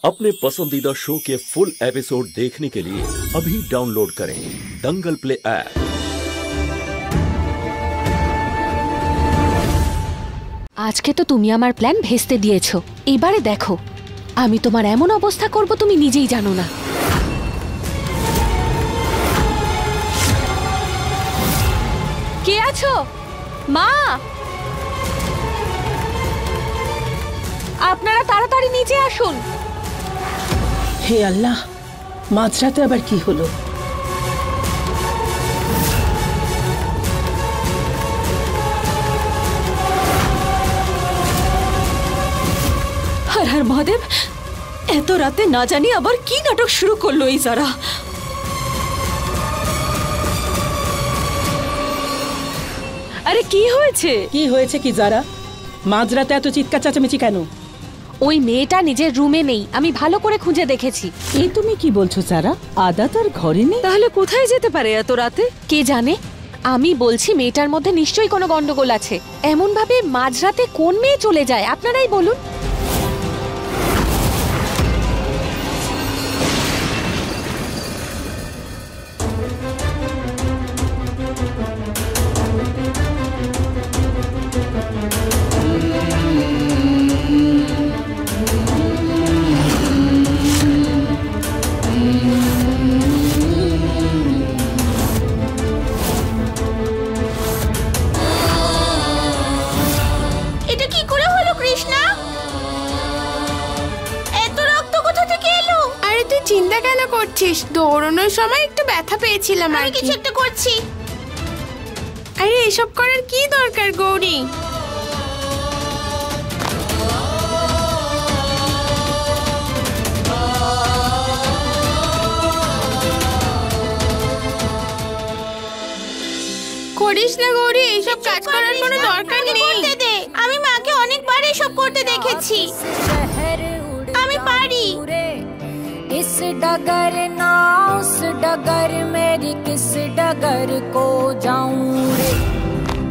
अपने पसंदीदा शो के फुल एपिसोड देखने के लिए अभी डाउनलोड करें दंगल प्ले ऐप। আজকে তো তুমি আমার প্ল্যান ভেস্তে দিয়েছো, এবারে দেখো আমি তোমার এমন অবস্থা করব তুমি নিজেই জানো না। কে আছো মা? আপনারা তাড়াতাড়ি নিচে আসুন। হে আল্লাহ, মাঝরাতে আবার কি হলো? হর হর মহাদেব, এত রাতে না জানি আবার কি নাটক শুরু করলো এই যারা। আরে কি হয়েছে? কি হয়েছে কি যারা? মাঝরাতে এত চিৎকার চেঁচামেচি কেন? ওই মেয়েটা নিজের রুমে নেই, আমি ভালো করে খুঁজে দেখেছি। এই তুমি কি বলছো যারা? আদা তার ঘরে নেই? তাহলে কোথায় যেতে পারে এত রাতে? কে জানে, আমি বলছি মেয়েটার মধ্যে নিশ্চয়ই কোনো গন্ডগোল আছে। এমন ভাবে মাঝরাতে কোন মেয়ে চলে যায় আপনারাই বলুন। এটা কি করে হলো কৃষ্ণা? এত রক্ত কোথা থেকে এলো? আরে তুই চিন্তা কেন করছিস? দৌড়ানোর সময় একটু ব্যথা পেয়েছিলাম আর আমি কিছু একটা করছি। আরে এসব করার কি দরকার গৌরী? করিস না গৌরী, এইসব কাজ করার কোনো দরকার নেই। করতে দে, আমি মাকে অনেকবার এসব করতে দেখেছি। আমি পারি। इस डगर ना उस डगर मेरी किस डगर को जाऊं रे।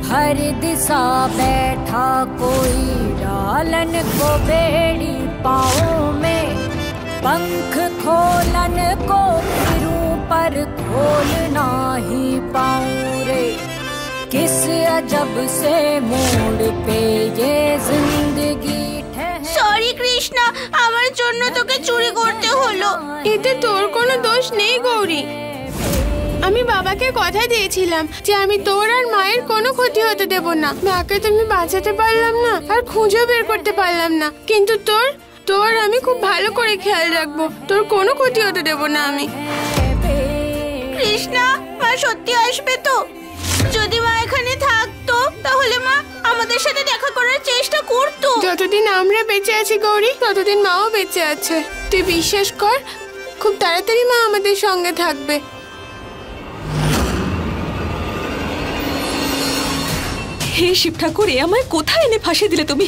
हर दिशा बैठा कोई डालन को बेड़ी पाँव में। पंख खोलन को फिरूं पर खोलना ही पाऊं रे। किस अजब से मोड़ पे ये जिंदगी। সরি কৃষ্ণা, আমার জন্য তোকে চুরি করতে হলো। এতে তোর কোনো দোষ নেই গৌরী। আমি বাবাকে কথা দিয়েছিলাম যে আমি তোর আর মায়ের কোনো ক্ষতি হতে দেব না। মাকে তুমি বাঁচাতে পারলাম না আর খুঁজে বের করতে পারলাম না, কিন্তু তোর আমি খুব ভালো করে খেয়াল রাখবো। তোর কোনো ক্ষতি হতে দেব না আমি। কৃষ্ণা, মা সত্যি আসবে তো? যদি মা এখানে থাকতো তাহলে মা আমাদের সাথে দেখা করার চেষ্টা করতো। যতদিন আমরা বেঁচে আছি গৌরী, ততদিন মাও বেঁচে আছে। তুই বিশ্বাস কর, খুব তাড়াতাড়ি মা আমাদের সঙ্গে থাকবে। হে শিব ঠাকুর, আমায় কোথায় এনে ফাঁসিয়ে দিলে তুমি?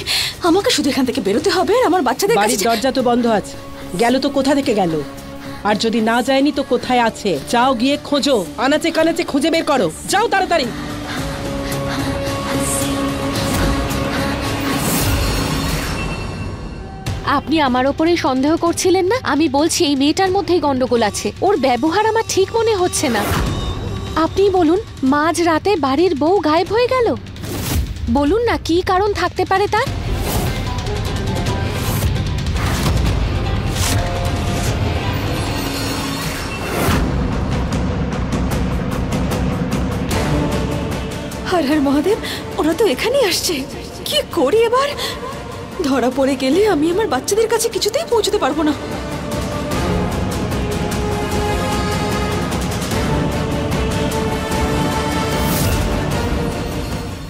আমাকে শুধু এখান থেকে বেরোতে হবে আর আমার বাচ্চাদের বাড়ির দরজা তো বন্ধ আছে। গেল তো কোথা থেকে গেল? আর যদি না যায়নি তো কোথায় আছে? যাও গিয়ে খোঁজো, আনাচে কানাচে খুঁজে বের করো। যাও তাড়াতাড়ি। আপনি আমার ওপরেই সন্দেহ করছিলেন না? আমি বলছি এই মেয়েটার মধ্যেই গন্ডগোল আছে। ওর ব্যবহার আমার ঠিক মনে হচ্ছে না। আপনি বলুন, মাঝ রাতে বাড়ির বউ গায়েব হয়ে গেল। বলুন না কি কারণ থাকতে পারে তার? হর হর মহাদেব, ওরা তো এখানেই আসছে। কি করি এবার? ধরা পড়ে গেলে আমি আমার বাচ্চাদের কাছে কিছুতেই পৌঁছতে পারবো না।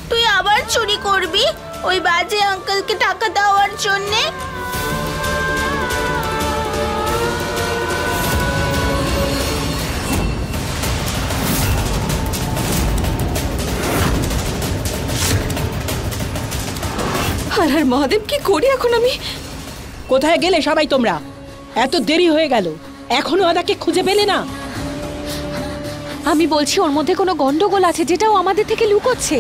তুই আবার চুরি করবি ওই বাজে আঙ্কেলকে টাকা দেওয়ার জন্যে? হর হর মহাদেব, কি করি এখন আমি? কোথায় গেলে সবাই তোমরা? এত দেরি হয়ে গেল, এখনো আদাকে খুঁজে পেলে না? আমি বলছি ওর মধ্যে কোনো গন্ডগোল আছে যেটাও আমাদের থেকে লুকোচ্ছে।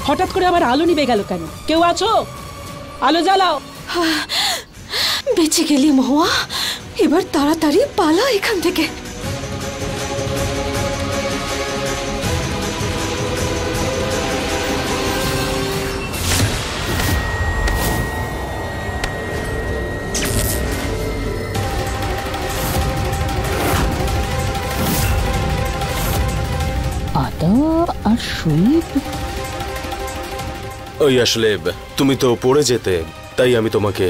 হঠাৎ করে আবার আলো নিভে গেল কেন? কেউ আছো? আলো জ্বালাও। বেঁচে গেলি মহুয়া, এবার তাড়াতাড়ি পালা এখান থেকে। আদা আর সুইট। ওই আসলে তুমি তো পড়ে যেতে, তাই আমি তোমাকে।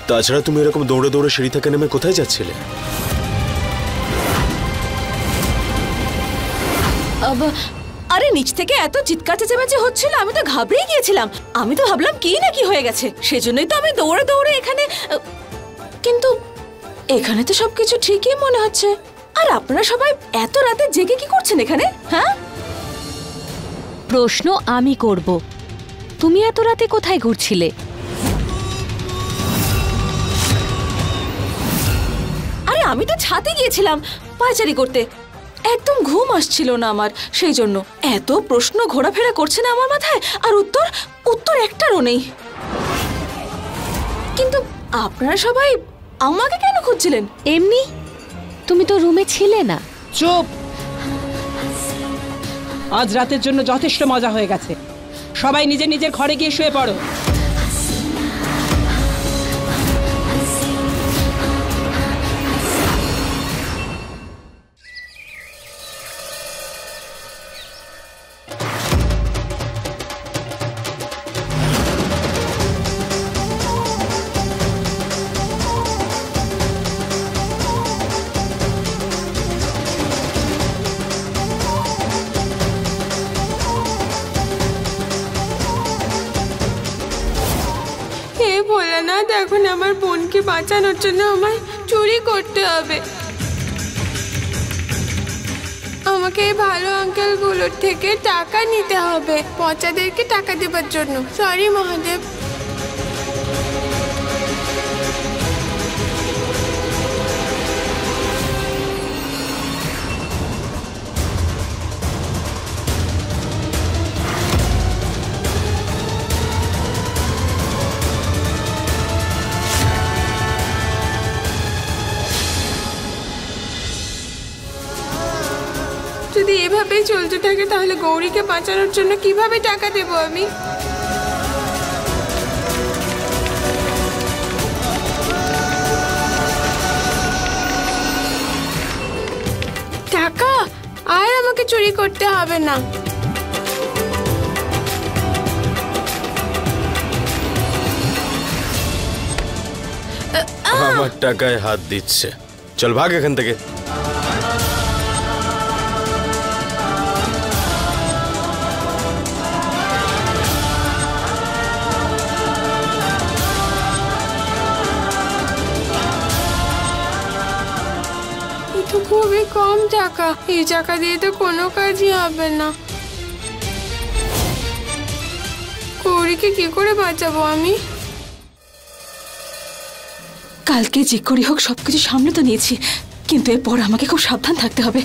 তাছাড়া তুমি এরকম দৌড়ে দৌড়ে সিঁড়ি থেকে নেমে কোথায় যাচ্ছিলে? আরে নিচ থেকে এত চিৎকার চেঁচামেচি হচ্ছিল, আমি তো ঘাবড়েই গিয়েছিলাম। আমি তো ভাবলাম কি না কি হয়ে গেছে, সেজন্যই তো আমি দৌড়ে দৌড়ে এখানে। কিন্তু এখানে তো সবকিছু ঠিকই মনে হচ্ছে। আর আপনারা সবাই এত রাতে জেগে কি করছেন এখানে? হ্যাঁ, প্রশ্ন আমি করব, তুমি এত রাতে কোথায় ঘুরছিলে? আরে আমি তো ছাদে গিয়েছিলাম পায়চারি করতে। একদম ঘুম আসছিল না আমার, সেই জন্য। এত প্রশ্ন ঘোরাফেরা করছে না আমার মাথায়, আর উত্তর একটারও নেই। কিন্তু আপনারা সবাই আমাকে কেন খুঁজছিলেন? এমনি, তুমি তো রুমে ছিলে না। চুপ! আজ রাতের জন্য যথেষ্ট মজা হয়ে গেছে। সবাই নিজের নিজের ঘরে গিয়ে শুয়ে পড়ো। ভোলানাথ, এখন আমার বোনকে বাঁচানোর জন্য আমায় চুরি করতে হবে। আমাকে এই ভালো আঙ্কেলগুলোর থেকে টাকা নিতে হবে, পচাদেরকে টাকা দেবার জন্য। সরি মহাদেব। যদি এভাবেই চলতে থাকে তাহলে গৌরীকে বাঁচানোর জন্য কিভাবে টাকা দেব আমি? টাকা আর আমাকে চুরি করতে হবে না। আমার টাকায় হাত দিচ্ছে। চল ভাগ এখান থেকে। খুবই কম টাকা, এই টাকা দিয়ে তো কোনো কাজই হবে না। গৌরীকে কি করে বাঁচাবো আমি? কালকে যে করে হোক সবকিছু সামনে তো নিয়েছি, কিন্তু এরপর আমাকে খুব সাবধান থাকতে হবে।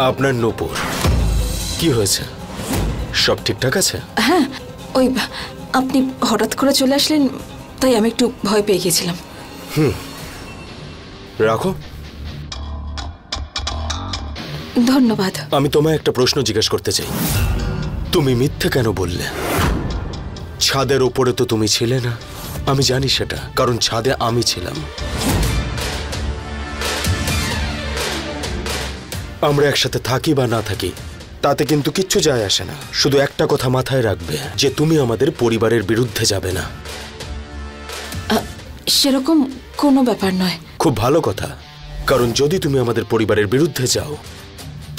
আপনার নূপুর, কি হয়েছে? সব ঠিকঠাক আছে? হ্যাঁ, ওই আপনি হঠাৎ করে চলে আসলেন, তাই আমি একটু ভয় পেয়ে গেছিলাম। রাখো। ধন্যবাদ। আমি তোমায় একটা প্রশ্ন জিজ্ঞেস করতে চাই। তুমি মিথ্যে কেন বললে? ছাদের ওপরে তো তুমি ছিলে না। আমি জানি সেটা, কারণ ছাদে আমি ছিলাম। আমরা একসাথে থাকি বা না থাকি তাতে কিন্তু কিচ্ছু যায় আসে না। শুধু একটা কথা মাথায় রাখবে, যে তুমি আমাদের পরিবারের বিরুদ্ধে যাবে না। সেরকম কোনো ব্যাপার নয়। খুব ভালো কথা, কারণ যদি তুমি আমাদের পরিবারের বিরুদ্ধে যাও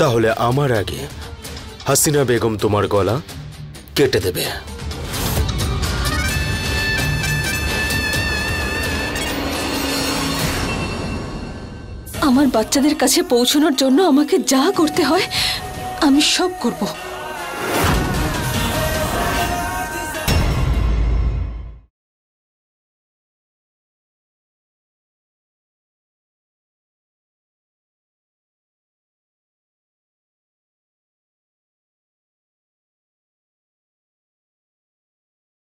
তাহলে আমার আগে হাসিনা বেগম তোমার গলা কেটে দেবে। আমার বাচ্চাদের কাছে পৌঁছানোর জন্য আমাকে যা করতে হয় আমি সব করব।